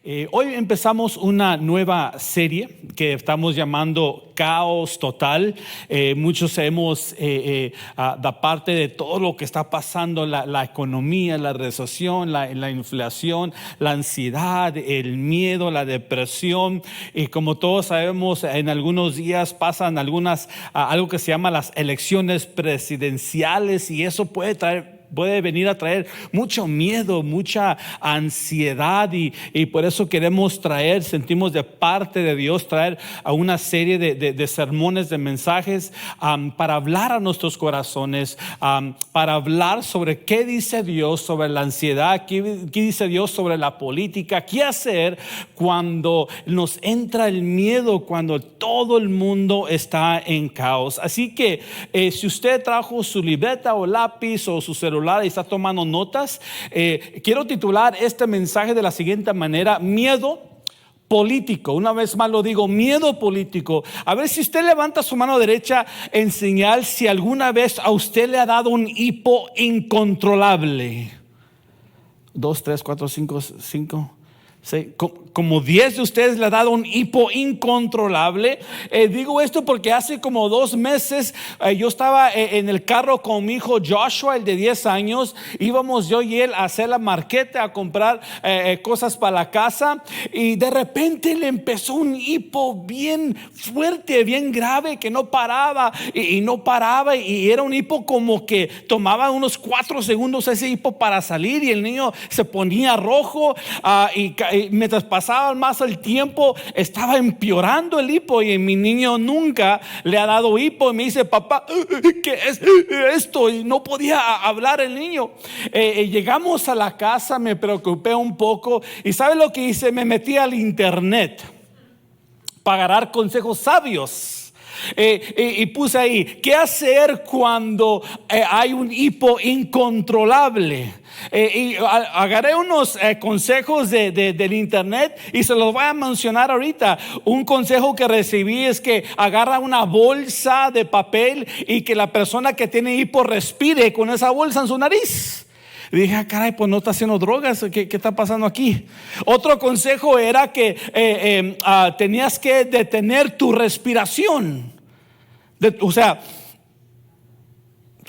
Hoy empezamos una nueva serie que estamos llamando Caos Total. Muchos hemos, da parte de todo lo que está pasando, la economía, la recesión, la inflación, la ansiedad, el miedo, la depresión. Y como todos sabemos, en algunos días pasan algo que se llama las elecciones presidenciales, y eso puede venir a traer mucho miedo, mucha ansiedad, y por eso queremos sentimos de parte de Dios traer a una serie de sermones, de mensajes para hablar a nuestros corazones, para hablar sobre qué dice Dios sobre la ansiedad, qué dice Dios sobre la política, qué hacer cuando nos entra el miedo, cuando todo el mundo está en caos. Así que si usted trajo su libreta o lápiz o su celular y está tomando notas, quiero titular este mensaje de la siguiente manera: miedo político. Una vez más lo digo, miedo político. A ver si usted levanta su mano derecha en señal si alguna vez a usted le ha dado un hipo incontrolable. 2, 3, 4, 5, 5, 6, como 10 de ustedes le ha dado un hipo incontrolable. Digo esto porque hace como 2 meses yo estaba en el carro con mi hijo Joshua, el de 10 años. Íbamos yo y él a hacer la marqueta, a comprar cosas para la casa, y de repente le empezó un hipo bien fuerte, bien grave, que no paraba y no paraba, y era un hipo como que tomaba unos 4 segundos ese hipo para salir, y el niño se ponía rojo, y mientras pasaba más el tiempo estaba empeorando el hipo, y mi niño nunca le ha dado hipo, y me dice: papá, ¿qué es esto? Y no podía hablar el niño. Llegamos a la casa, me preocupé un poco, y ¿sabe lo que hice? Me metí al internet para agarrar consejos sabios. Y puse ahí: ¿qué hacer cuando hay un hipo incontrolable? Y agarré unos consejos del internet y se los voy a mencionar ahorita. Un consejo que recibí es que agarra una bolsa de papel y que la persona que tiene hipo respire con esa bolsa en su nariz. Y dije: caray, pues no está haciendo drogas. ¿Qué está pasando aquí? Otro consejo era que tenías que detener tu respiración. O sea,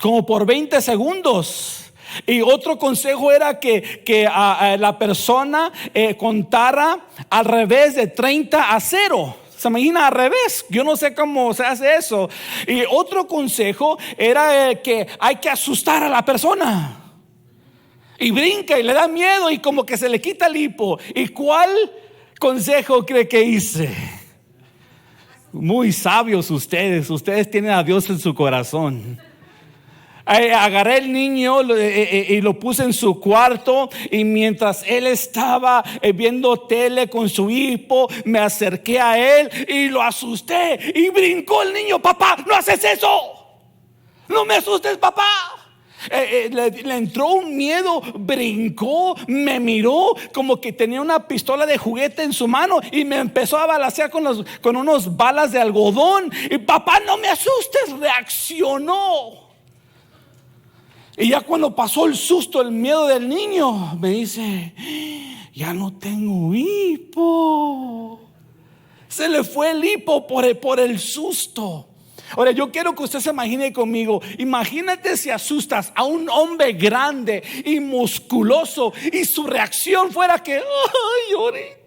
como por 20 segundos. Y otro consejo era que la persona contara al revés de 30 a 0. Se imagina al revés. Yo no sé cómo se hace eso. Y otro consejo era que hay que asustar a la persona. Y brinca y le da miedo y como que se le quita el hipo. ¿Y cuál consejo cree que hice? Muy sabios ustedes tienen a Dios en su corazón. Agarré el niño y lo puse en su cuarto, y mientras él estaba viendo tele con su hipo, me acerqué a él y lo asusté, y brincó el niño. Papá, no haces eso, no me asustes, papá. Le entró un miedo, brincó, me miró como que tenía una pistola de juguete en su mano y me empezó a balacear con unos balas de algodón. Y papá, no me asustes, reaccionó. Y ya cuando pasó el susto, el miedo del niño, me dice: ya no tengo hipo. Se le fue el hipo por el susto. Ahora yo quiero que usted se imagine conmigo. Imagínate si asustas a un hombre grande y musculoso y su reacción fuera que llore.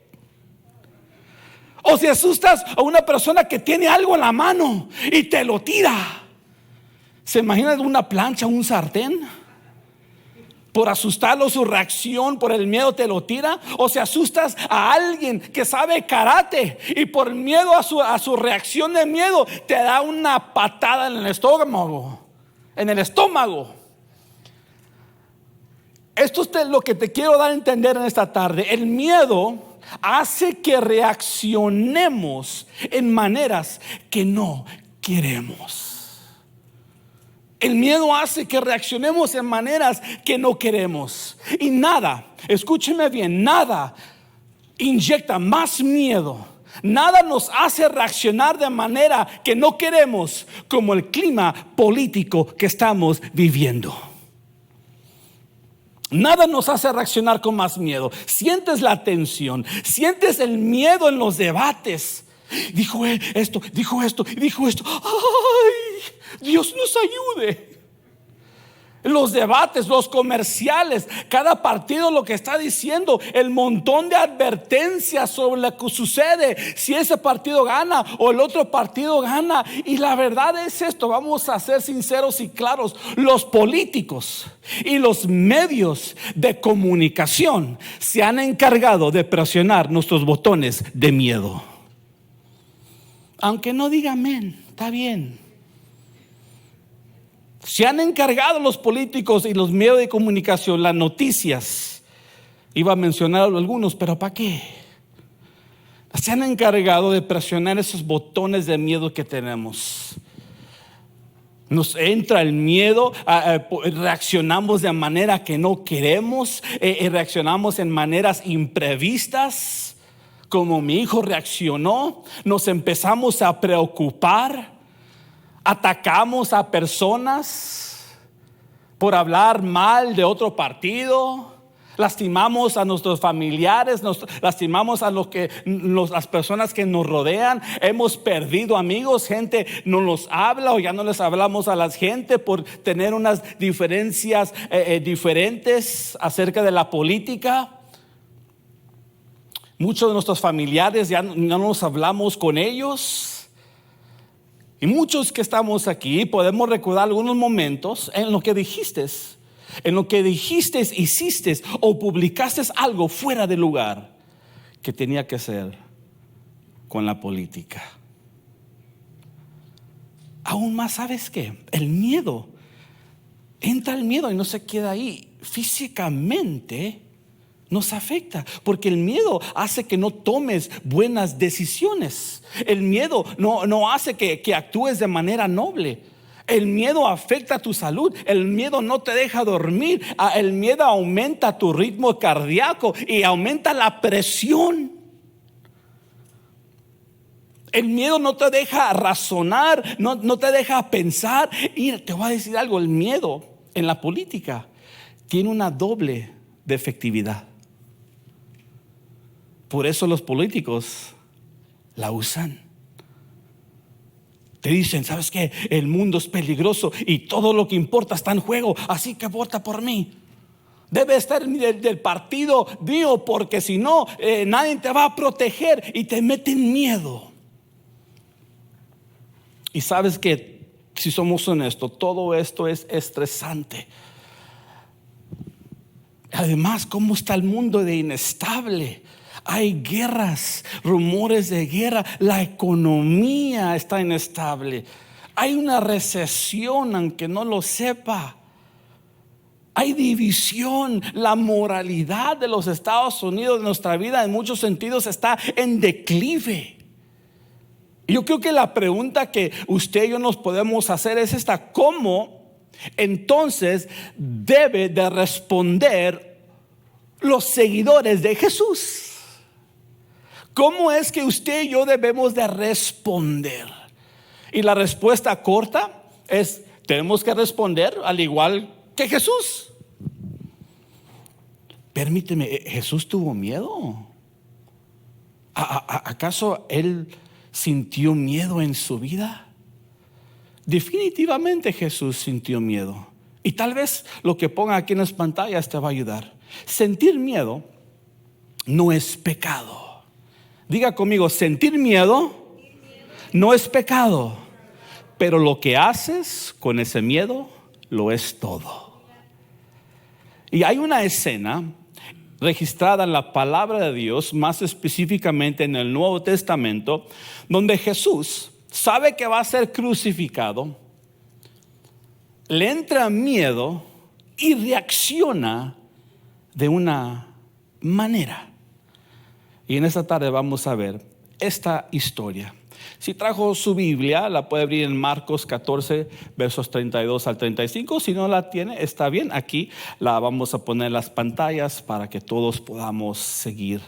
O si asustas a una persona que tiene algo en la mano y te lo tira. ¿Se imagina una plancha, un sartén? Por asustarlo, su reacción por el miedo te lo tira. O si asustas a alguien que sabe karate y por miedo a su reacción de miedo te da una patada en el estómago. Esto es lo que te quiero dar a entender en esta tarde. El miedo hace que reaccionemos en maneras que no queremos. El miedo hace que reaccionemos en maneras que no queremos. Y nada, escúcheme bien, nada inyecta más miedo, nada nos hace reaccionar de manera que no queremos como el clima político que estamos viviendo. Nada nos hace reaccionar con más miedo. Sientes la tensión, sientes el miedo en los debates. Dijo esto, dijo esto, dijo esto. ¡Ay! Dios nos ayude. Los debates, los comerciales, cada partido lo que está diciendo, el montón de advertencias sobre lo que sucede, si ese partido gana o el otro partido gana. Y la verdad es esto, vamos a ser sinceros y claros, los políticos y los medios de comunicación se han encargado de presionar nuestros botones de miedo. Aunque no diga amén, está bien. Se han encargado los políticos y los medios de comunicación, las noticias. Iba a mencionar algunos, pero ¿para qué? Se han encargado de presionar esos botones de miedo que tenemos. Nos entra el miedo, reaccionamos de manera que no queremos, reaccionamos en maneras imprevistas, como mi hijo reaccionó. Nos empezamos a preocupar. Atacamos a personas por hablar mal de otro partido. Lastimamos a nuestros familiares, lastimamos a las personas que nos rodean. Hemos perdido amigos, gente no nos habla o ya no les hablamos a la gente por tener unas diferencias diferentes acerca de la política. Muchos de nuestros familiares ya no nos hablamos con ellos. Y muchos que estamos aquí podemos recordar algunos momentos en lo que dijiste, hiciste o publicaste algo fuera de lugar que tenía que ser con la política. Aún más, ¿sabes qué? El miedo, entra el miedo y no se queda ahí. Físicamente nos afecta, porque el miedo hace que no tomes buenas decisiones. El miedo no hace que actúes de manera noble. El miedo afecta tu salud. El miedo no te deja dormir. El miedo aumenta tu ritmo cardíaco y aumenta la presión. El miedo no te deja razonar, no te deja pensar. Y te voy a decir algo, el miedo en la política tiene una doble de efectividad. Por eso los políticos la usan. Te dicen, ¿sabes qué? El mundo es peligroso y todo lo que importa está en juego, así que vota por mí. Debe estar del partido mío, porque si no, nadie te va a proteger, y te meten miedo. Y sabes que, si somos honestos, todo esto es estresante. Además, ¿cómo está el mundo de inestable? Hay guerras, rumores de guerra, la economía está inestable. Hay una recesión, aunque no lo sepa. Hay división, la moralidad de los Estados Unidos, de nuestra vida, en muchos sentidos está en declive. Yo creo que la pregunta que usted y yo nos podemos hacer es esta: ¿cómo entonces debe de responder los seguidores de Jesús? ¿Cómo es que usted y yo debemos de responder? Y la respuesta corta es: tenemos que responder al igual que Jesús. Permíteme, ¿Jesús tuvo miedo? ¿Acaso él sintió miedo en su vida? Definitivamente Jesús sintió miedo. Y tal vez lo que ponga aquí en las pantallas te va a ayudar. Sentir miedo no es pecado. Diga conmigo: sentir miedo no es pecado, pero lo que haces con ese miedo lo es todo. Y hay una escena registrada en la palabra de Dios, más específicamente en el Nuevo Testamento, donde Jesús sabe que va a ser crucificado, le entra miedo y reacciona de una manera. Y en esta tarde vamos a ver esta historia. Si trajo su Biblia, la puede abrir en Marcos 14, versos 32 al 35. Si no la tiene, está bien. Aquí la vamos a poner en las pantallas para que todos podamos seguir.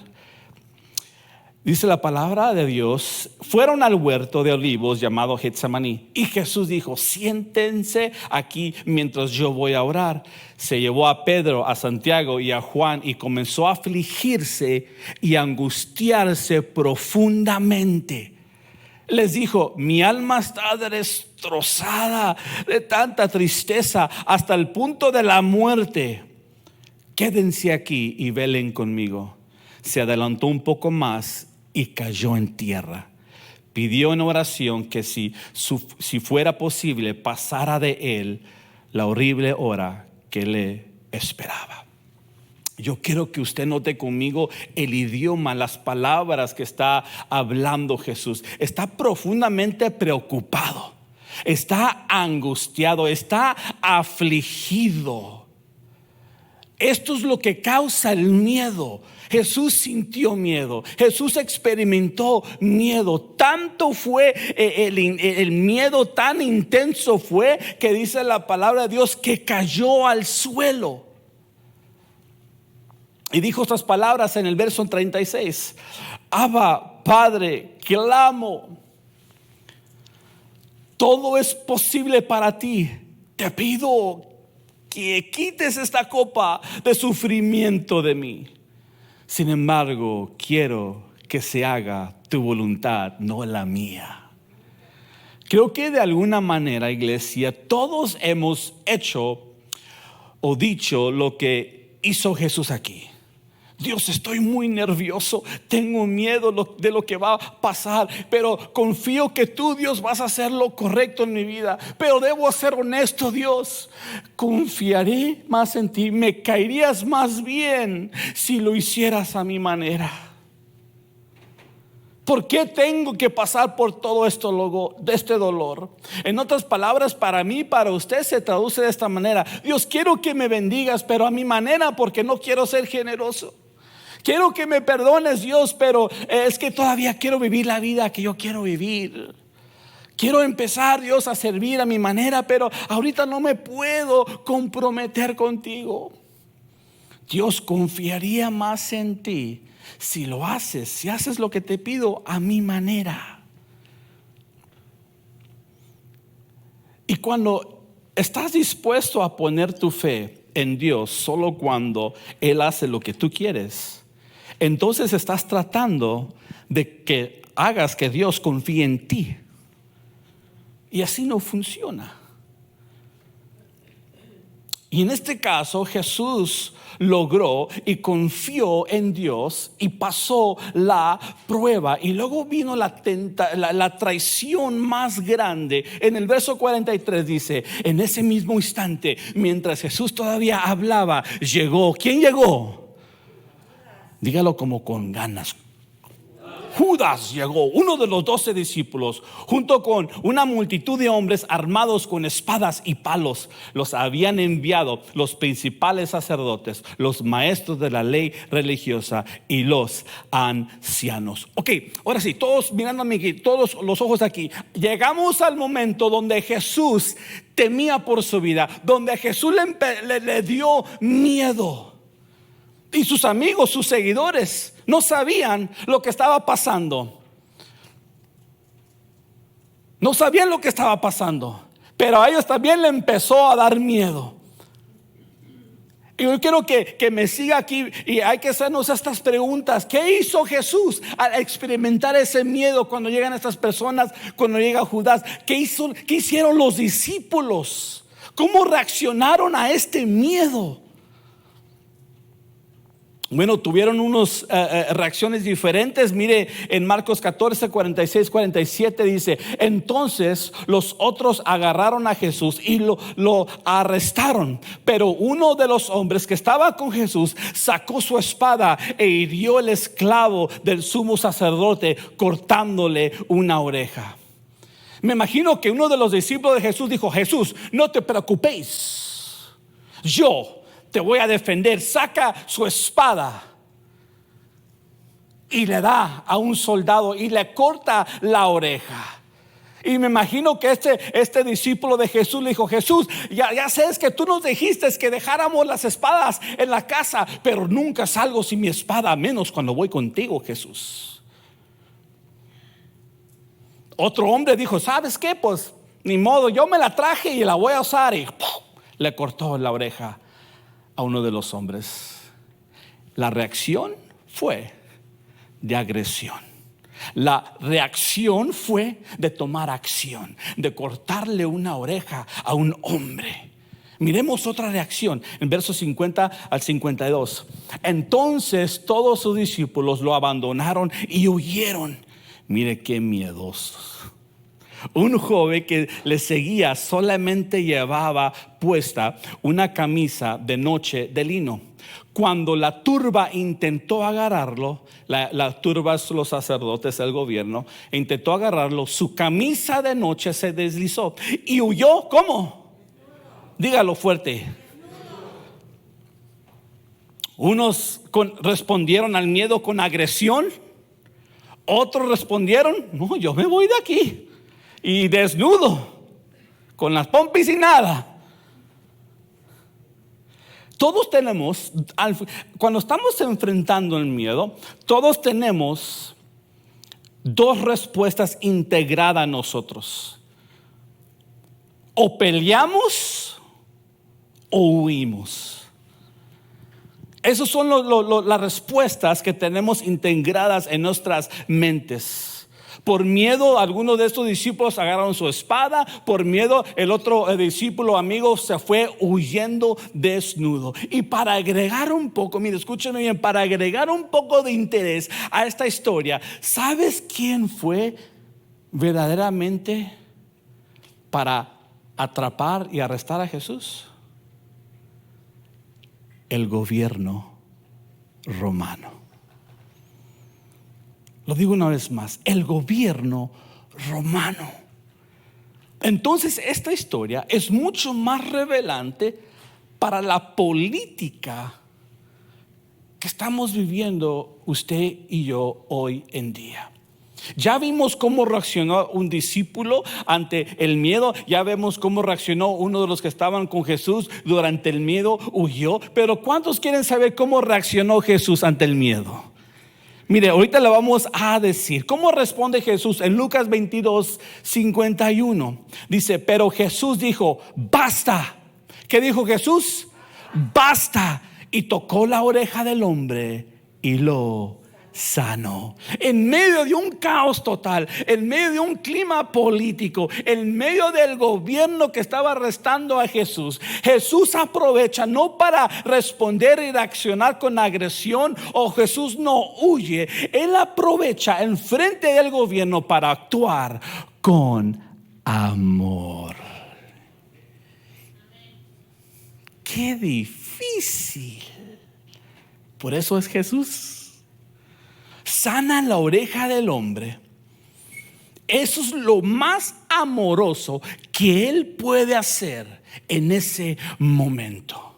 Dice la palabra de Dios, fueron al huerto de olivos llamado Getsemaní. Y Jesús dijo, siéntense aquí mientras yo voy a orar. Se llevó a Pedro, a Santiago y a Juan y comenzó a afligirse y a angustiarse profundamente. Les dijo, mi alma está destrozada de tanta tristeza hasta el punto de la muerte. Quédense aquí y velen conmigo. Se adelantó un poco más y cayó en tierra. Pidió en oración que si fuera posible pasara de él la horrible hora que le esperaba. Yo quiero que usted note conmigo el idioma, las palabras que está hablando Jesús. Está profundamente preocupado, está angustiado, está afligido. Esto es lo que causa el miedo. Jesús sintió miedo, Jesús experimentó miedo. Tanto fue el miedo, tan intenso fue que dice la palabra de Dios que cayó al suelo. Y dijo estas palabras en el verso 36: Abba, Padre, clamo, todo es posible para ti. Te pido que quites esta copa de sufrimiento de mí. Sin embargo, quiero que se haga tu voluntad, no la mía. Creo que de alguna manera, iglesia, todos hemos hecho o dicho lo que hizo Jesús aquí. Dios, estoy muy nervioso, tengo miedo de lo que va a pasar, pero confío que tú, Dios, vas a hacer lo correcto en mi vida. Pero debo ser honesto, Dios, confiaré más en ti, me caerías más bien si lo hicieras a mi manera. ¿Por qué tengo que pasar por todo esto, este dolor? En otras palabras, para mí, para usted se traduce de esta manera: Dios, quiero que me bendigas, pero a mi manera, porque no quiero ser generoso. Quiero que me perdones, Dios, pero es que todavía quiero vivir la vida que yo quiero vivir. Quiero empezar, Dios, a servir a mi manera, pero ahorita no me puedo comprometer contigo. Dios, confiaría más en ti si lo haces, si haces lo que te pido a mi manera. Y cuando estás dispuesto a poner tu fe en Dios solo cuando Él hace lo que tú quieres, entonces estás tratando de que hagas que Dios confíe en ti. Y así no funciona. Y en este caso Jesús logró y confió en Dios y pasó la prueba. Y luego vino la traición más grande. En el verso 43 dice: en ese mismo instante, mientras Jesús todavía hablaba, llegó. ¿Quién llegó? Dígalo como con ganas. Judas llegó, uno de los 12 discípulos, junto con una multitud de hombres armados con espadas y palos. Los habían enviado los principales sacerdotes, los maestros de la ley religiosa y los ancianos. Ok, ahora sí, todos mirándome aquí, todos los ojos aquí. Llegamos al momento donde Jesús temía por su vida, donde Jesús le dio miedo. Y sus amigos, sus seguidores, no sabían lo que estaba pasando. No sabían lo que estaba pasando, pero a ellos también le empezó a dar miedo. Y yo quiero que me siga aquí, y hay que hacernos estas preguntas. ¿Qué hizo Jesús al experimentar ese miedo cuando llegan estas personas, cuando llega Judas? ¿Qué hicieron los discípulos? ¿Cómo reaccionaron a este miedo? Bueno, tuvieron unas reacciones diferentes. Mire, en Marcos 14, 46, 47 dice: entonces los otros agarraron a Jesús y lo arrestaron. Pero uno de los hombres que estaba con Jesús sacó su espada e hirió al esclavo del sumo sacerdote, cortándole una oreja. Me imagino que uno de los discípulos de Jesús dijo: Jesús, no te preocupéis, yo te voy a defender. Saca su espada y le da a un soldado y le corta la oreja. Y me imagino que este discípulo de Jesús le dijo: Jesús, ya sabes que tú nos dijiste que dejáramos las espadas en la casa, pero nunca salgo sin mi espada, menos cuando voy contigo, Jesús. Otro hombre dijo, ¿sabes qué? Pues ni modo, yo me la traje y la voy a usar. Y ¡pum!, le cortó la oreja a uno de los hombres. La reacción fue de agresión. La reacción fue de tomar acción, de cortarle una oreja a un hombre. Miremos otra reacción en versos 50 al 52. Entonces todos sus discípulos lo abandonaron y huyeron. Mire qué miedosos. Un joven que le seguía solamente llevaba puesta una camisa de noche de lino. Cuando la turba intentó agarrarlo, la turba es los sacerdotes, el gobierno, intentó agarrarlo, su camisa de noche se deslizó y huyó. ¿Cómo? Dígalo fuerte. Unos respondieron al miedo con agresión, otros respondieron, no, yo me voy de aquí. Y desnudo, con las pompis y nada. Todos tenemos, cuando estamos enfrentando el miedo, todos tenemos dos respuestas integradas a nosotros. O peleamos o huimos. Esas son las respuestas que tenemos integradas en nuestras mentes. Por miedo, algunos de estos discípulos agarraron su espada. Por miedo, el otro discípulo amigo se fue huyendo desnudo. Y para agregar un poco, mire, escúchenme bien, para agregar un poco de interés a esta historia, ¿sabes quién fue verdaderamente para atrapar y arrestar a Jesús? El gobierno romano. Lo digo una vez más, el gobierno romano. Entonces esta historia es mucho más revelante para la política que estamos viviendo usted y yo hoy en día. Ya vimos cómo reaccionó un discípulo ante el miedo. Ya vemos cómo reaccionó uno de los que estaban con Jesús durante el miedo, huyó. Pero ¿cuántos quieren saber cómo reaccionó Jesús ante el miedo? Mire, ahorita le vamos a decir cómo responde Jesús en Lucas 22:51. Dice, pero Jesús dijo, basta. ¿Qué dijo Jesús? Basta. Y tocó la oreja del hombre y lo sanó. En medio de un caos total, en medio de un clima político, en medio del gobierno que estaba arrestando a Jesús, Jesús aprovecha no para responder y reaccionar con agresión, o Jesús no huye, Él aprovecha en frente del gobierno para actuar con amor. Qué difícil. Por eso es Jesús. Sana la oreja del hombre. Eso es lo más amoroso que Él puede hacer en ese momento.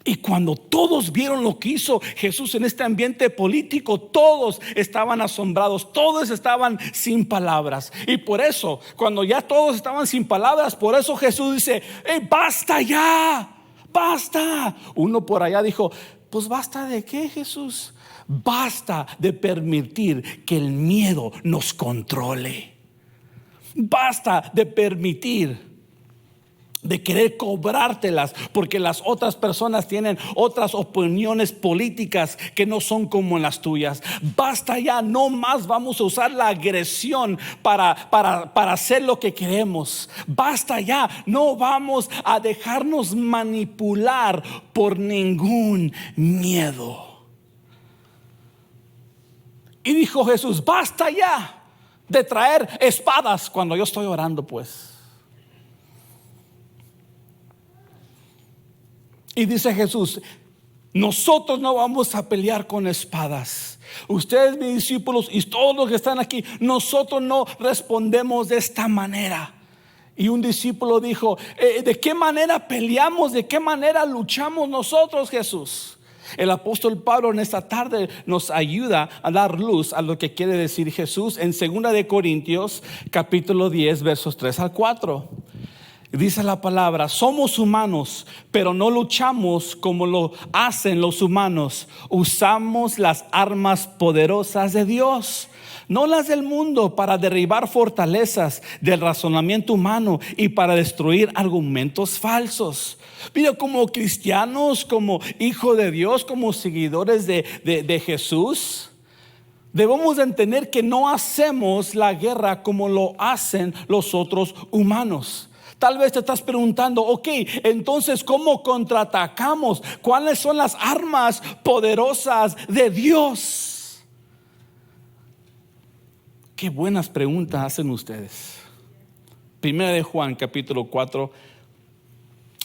Y cuando todos vieron lo que hizo Jesús en este ambiente político, todos estaban asombrados, todos estaban sin palabras. Y por eso, cuando ya todos estaban sin palabras, por eso Jesús dice, basta ya, basta. Uno por allá dijo, pues basta de qué, Jesús. Basta de permitir que el miedo nos controle. Basta de permitir de querer cobrártelas porque las otras personas tienen otras opiniones políticas que no son como las tuyas. Basta ya, no más vamos a usar la agresión para hacer lo que queremos. Basta ya, no vamos a dejarnos manipular por ningún miedo. Y dijo Jesús, basta ya de traer espadas cuando yo estoy orando, pues. Y dice Jesús, nosotros no vamos a pelear con espadas. Ustedes, mis discípulos, y todos los que están aquí, nosotros no respondemos de esta manera. Y un discípulo dijo, ¿de qué manera peleamos? ¿De qué manera luchamos nosotros, Jesús? El apóstol Pablo en esta tarde nos ayuda a dar luz a lo que quiere decir Jesús en 2 de Corintios capítulo 10 versos 3 al 4. Dice la palabra, somos humanos, pero no luchamos como lo hacen los humanos. Usamos las armas poderosas de Dios. no las del mundo, para derribar fortalezas del razonamiento humano y para destruir argumentos falsos. Mira, como cristianos, como hijos de Dios, como seguidores de Jesús, debemos de entender que no hacemos la guerra como lo hacen los otros humanos. Tal vez te estás preguntando, ok, entonces ¿cómo contraatacamos? ¿Cuáles son las armas poderosas de Dios? Qué buenas preguntas hacen ustedes. Primera de Juan, capítulo 4,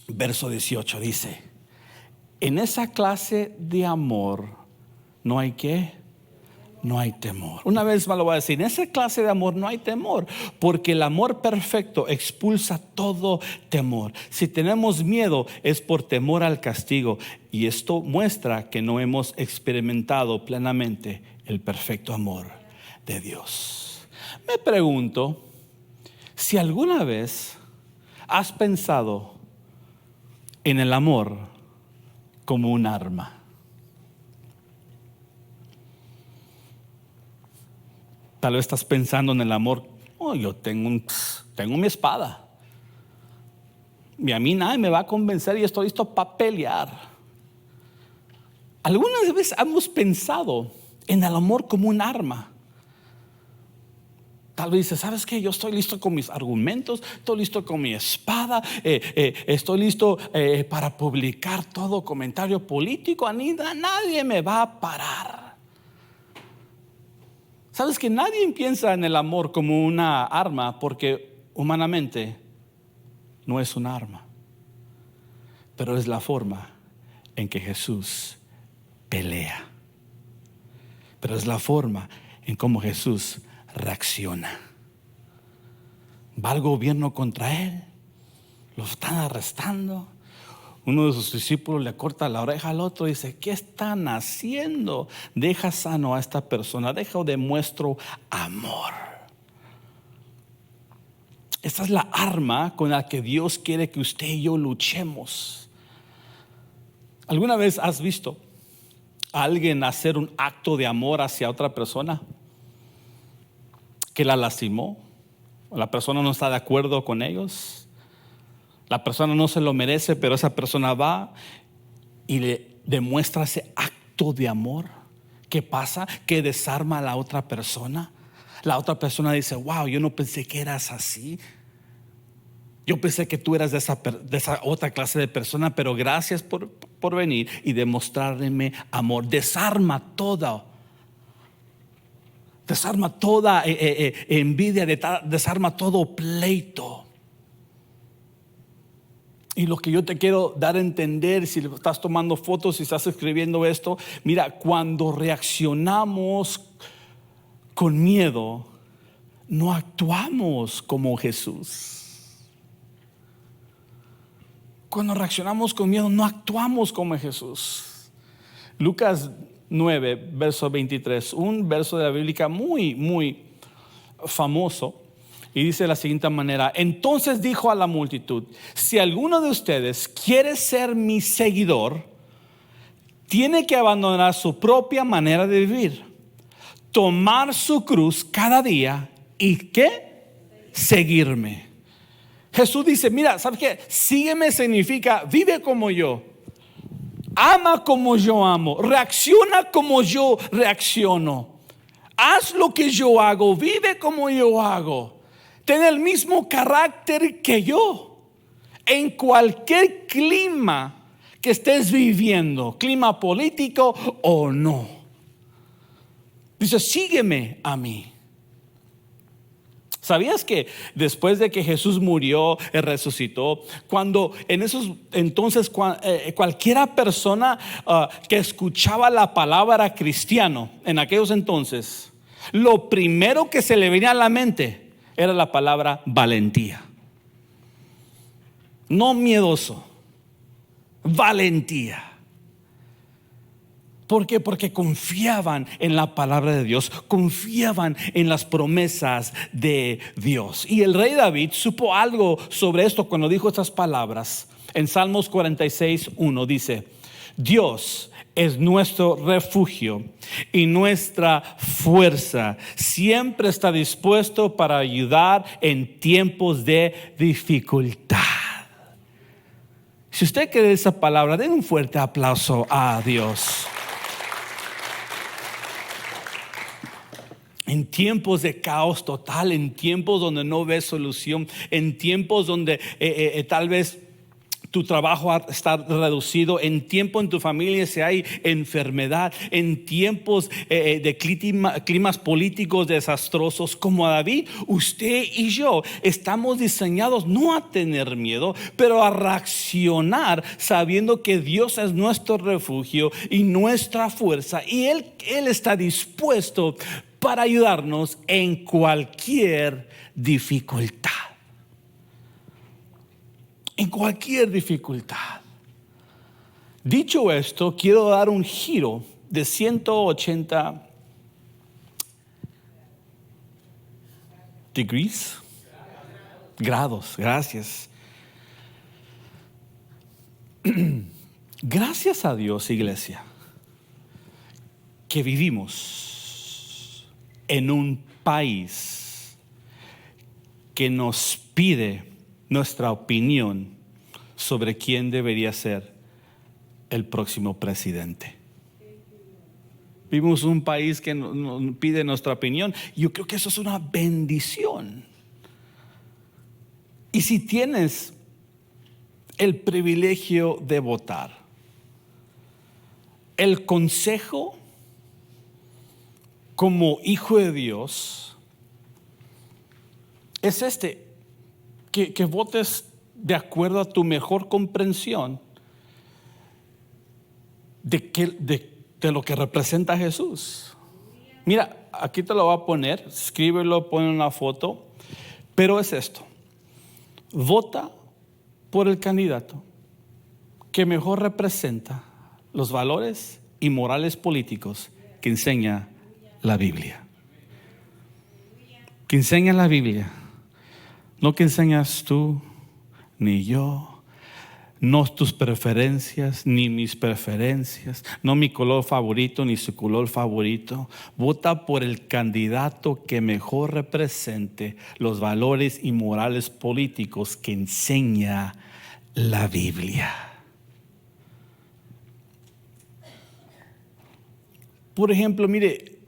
verso 18 dice: en esa clase de amor no hay ¿qué? No hay temor. Una vez más lo voy a decir: en esa clase de amor no hay temor, porque el amor perfecto expulsa todo temor. Si tenemos miedo es por temor al castigo, y esto muestra que no hemos experimentado plenamente el perfecto amor de Dios. Me pregunto si alguna vez has pensado en el amor como un arma. Tal vez estás pensando en el amor: oh, yo tengo mi espada, y a mí nadie me va a convencer y estoy listo para pelear. Algunas veces hemos pensado en el amor como un arma. Tal vez dices: ¿sabes qué? Yo estoy listo con mis argumentos, estoy listo con mi espada, estoy listo para publicar todo comentario político. Nadie me va a parar. ¿Sabes que nadie piensa en el amor como una arma? Porque humanamente no es un arma, pero es la forma en que Jesús pelea. Pero es la forma en cómo Jesús reacciona. Va el gobierno contra él, lo están arrestando. Uno de sus discípulos le corta la oreja al otro y dice: ¿qué están haciendo? Deja sano a esta persona, deja de muestro amor. Esta es la arma con la que Dios quiere que usted y yo luchemos. ¿Alguna vez has visto a alguien hacer un acto de amor hacia otra persona que la lastimó? La persona no está de acuerdo con ellos. La persona no se lo merece, pero esa persona va y le demuestra ese acto de amor. ¿Qué pasa? Que desarma a la otra persona. La otra persona dice: wow, yo no pensé que eras así. Yo pensé que tú eras de esa otra clase de persona, pero gracias por venir y demostrarme amor. Desarma toda envidia, desarma todo pleito. Y lo que yo te quiero dar a entender, si estás tomando fotos, si estás escribiendo esto, mira, cuando reaccionamos con miedo, no actuamos como Jesús. Cuando reaccionamos con miedo, no actuamos como Jesús. Lucas 9, verso 23, un verso de la Biblia muy, muy famoso. Y dice de la siguiente manera: entonces dijo a la multitud: si alguno de ustedes quiere ser mi seguidor, tiene que abandonar su propia manera de vivir, tomar su cruz cada día y ¿qué? Seguirme. Jesús dice: mira, ¿sabes qué? Sígueme significa vive como yo, ama como yo amo, reacciona como yo reacciono, haz lo que yo hago, vive como yo hago. Ten el mismo carácter que yo en cualquier clima que estés viviendo, clima político o no. Dice: sígueme a mí. ¿Sabías que después de que Jesús murió y resucitó, cualquiera persona que escuchaba la palabra cristiano en aquellos entonces, lo primero que se le venía a la mente era la palabra valentía? No miedoso, valentía. ¿Por qué? Porque confiaban en la palabra de Dios, confiaban en las promesas de Dios. Y el rey David supo algo sobre esto cuando dijo estas palabras. En Salmos 46:1 dice: Dios es nuestro refugio y nuestra fuerza. Siempre está dispuesto para ayudar en tiempos de dificultad. Si usted cree esa palabra, den un fuerte aplauso a Dios. En tiempos de caos total, en tiempos donde no ves solución, en tiempos donde tal vez tu trabajo está reducido, en tiempo en tu familia si hay enfermedad, en tiempos de climas políticos desastrosos, como a David, usted y yo estamos diseñados no a tener miedo, pero a reaccionar sabiendo que Dios es nuestro refugio y nuestra fuerza, y Él está dispuesto para ayudarnos en cualquier dificultad. En cualquier dificultad. Dicho esto, quiero dar un giro de 180 grados. Gracias. Gracias a Dios, iglesia, que vivimos en un país que nos pide nuestra opinión sobre quién debería ser el próximo presidente. Vivimos en un país que nos pide nuestra opinión. Yo creo que eso es una bendición. Y si tienes el privilegio de votar, el consejo como hijo de Dios es que votes de acuerdo a tu mejor comprensión de lo que representa Jesús. Mira, aquí te lo voy a poner, escríbelo, pon una foto, pero es esto: vota por el candidato que mejor representa los valores y morales políticos que enseña la Biblia. Que enseña la Biblia. No que enseñas tú, ni yo, no tus preferencias, ni mis preferencias, no mi color favorito, ni su color favorito. Vota por el candidato que mejor represente los valores y morales políticos que enseña la Biblia. Por ejemplo, mire,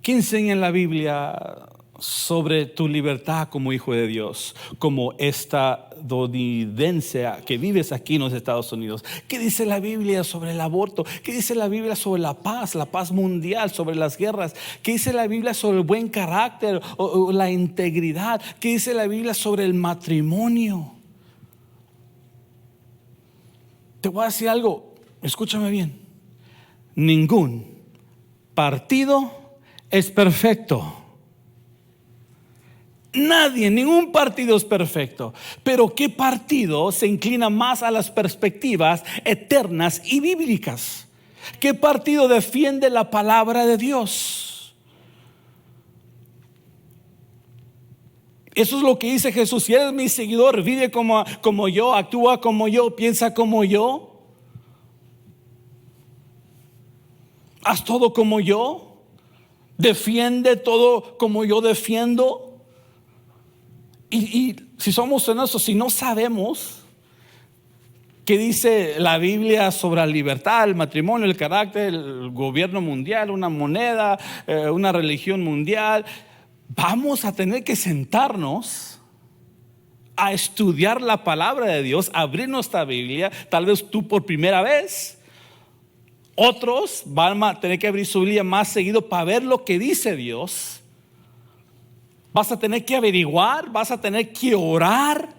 ¿qué enseña en la Biblia sobre tu libertad como hijo de Dios, como estadounidense que vives aquí en los Estados Unidos? ¿Qué dice la Biblia sobre el aborto? ¿Qué dice la Biblia sobre la paz mundial, sobre las guerras? ¿Qué dice la Biblia sobre el buen carácter o la integridad? ¿Qué dice la Biblia sobre el matrimonio? Te voy a decir algo, escúchame bien. Ningún partido es perfecto. Nadie, ningún partido es perfecto. Pero ¿qué partido se inclina más a las perspectivas eternas y bíblicas? ¿Qué partido defiende la palabra de Dios? Eso es lo que dice Jesús. Si eres mi seguidor, vive como yo, actúa como yo, piensa como yo, haz todo como yo, defiende todo como yo defiendo. Y si somos honestos, si no sabemos qué dice la Biblia sobre la libertad, el matrimonio, el carácter, el gobierno mundial, una moneda, una religión mundial, vamos a tener que sentarnos a estudiar la palabra de Dios, abrir nuestra Biblia. Tal vez tú por primera vez, otros van a tener que abrir su Biblia más seguido para ver lo que dice Dios. Vas a tener que averiguar, vas a tener que orar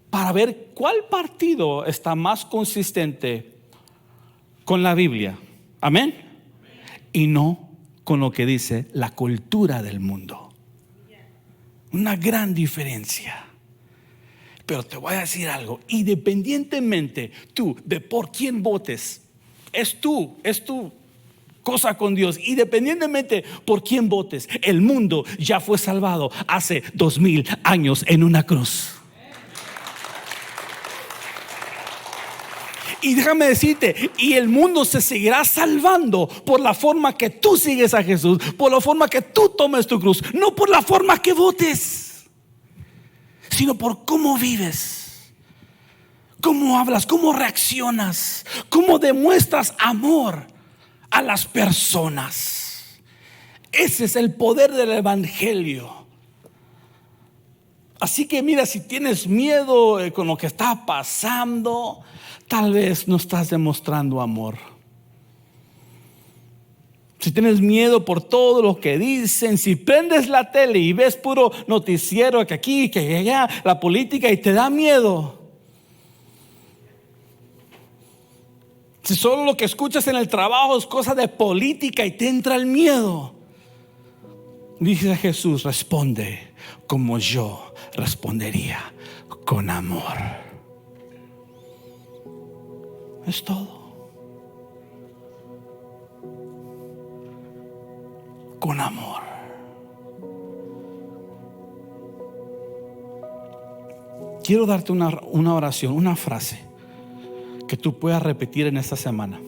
para ver cuál partido está más consistente con la Biblia. Amén. Y no con lo que dice la cultura del mundo. Una gran diferencia. Pero te voy a decir algo, independientemente tú de por quién votes, es tu cosa con Dios. Independientemente por quién votes, el mundo ya fue salvado hace 2000 años en una cruz. Y déjame decirte, y el mundo se seguirá salvando por la forma que tú sigues a Jesús, por la forma que tú tomes tu cruz, no por la forma que votes, sino por cómo vives, cómo hablas, cómo reaccionas, cómo demuestras amor a las personas. Ese es el poder del evangelio. Así que mira, si tienes miedo con lo que está pasando, tal vez no estás demostrando amor. Si tienes miedo por todo lo que dicen, si prendes la tele y ves puro noticiero que aquí, que allá, la política, y te da miedo. Si solo lo que escuchas en el trabajo es cosa de política y te entra el miedo, dice Jesús, responde como yo respondería, con amor. Es todo. Con amor. Quiero darte una oración, una frase que tú puedas repetir en esta semana.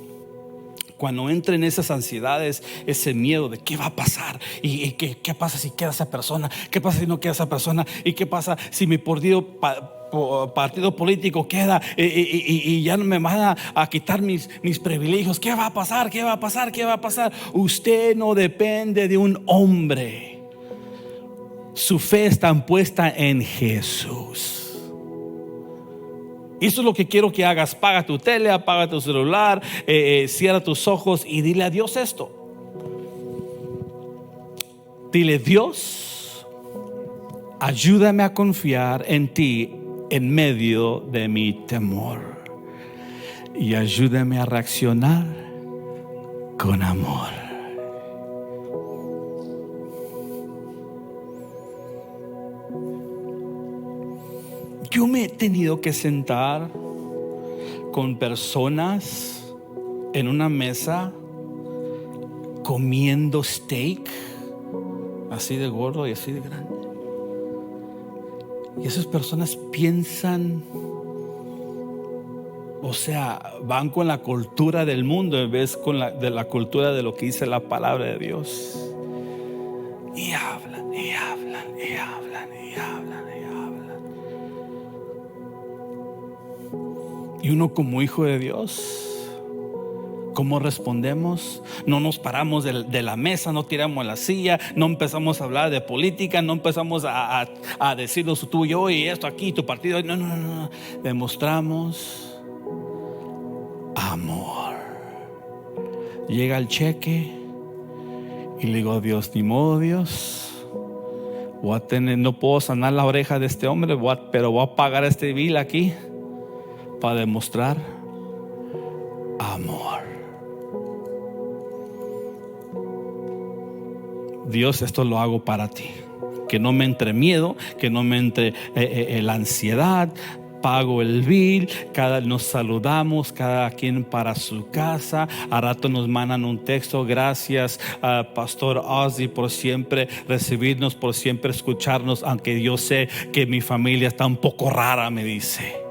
Cuando entren esas ansiedades, ese miedo de qué va a pasar, y qué pasa si queda esa persona, qué pasa si no queda esa persona, y qué pasa si mi partido político queda y ya no me van a quitar mis privilegios. ¿Qué va a pasar? ¿Qué va a pasar? ¿Qué va a pasar? Usted no depende de un hombre. Su fe está puesta en Jesús. Eso es lo que quiero que hagas. Apaga tu tele, apaga tu celular, cierra tus ojos y dile a Dios esto. Dile: Dios, ayúdame a confiar en ti en medio de mi temor, y ayúdame a reaccionar con amor. Yo me he tenido que sentar con personas en una mesa comiendo steak, así de gordo y así de grande. Y esas personas piensan, o sea, van con la cultura del mundo en vez de la cultura de lo que dice la palabra de Dios. Y hablan, y hablan, y hablan, y hablan, y hablan. Y uno como hijo de Dios, ¿cómo respondemos? No nos paramos de la mesa, no tiramos la silla, no empezamos a hablar de política, no empezamos a decirnos tú y yo y esto aquí, tu partido. No. Demostramos amor. Llega el cheque y le digo a Dios: ni modo, Dios, no puedo sanar la oreja de este hombre, pero voy a pagar este bill aquí para demostrar amor. Dios, esto lo hago para ti. Que no me entre miedo, que no me entre la ansiedad. Pago el bill, nos saludamos, cada quien para su casa. A rato nos mandan un texto: gracias Pastor Ozzy por siempre recibirnos, por siempre escucharnos, aunque yo sé que mi familia está un poco rara, me dice.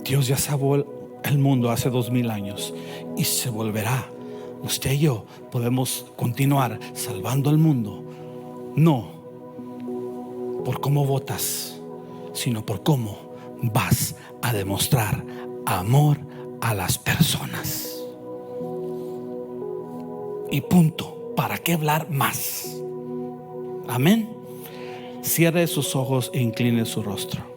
Dios ya salvó el mundo hace 2000 años y se volverá. Usted y yo podemos continuar salvando el mundo, no por cómo votas, sino por cómo vas a demostrar amor a las personas. Y punto. ¿Para qué hablar más? Amén. Cierre sus ojos e incline su rostro.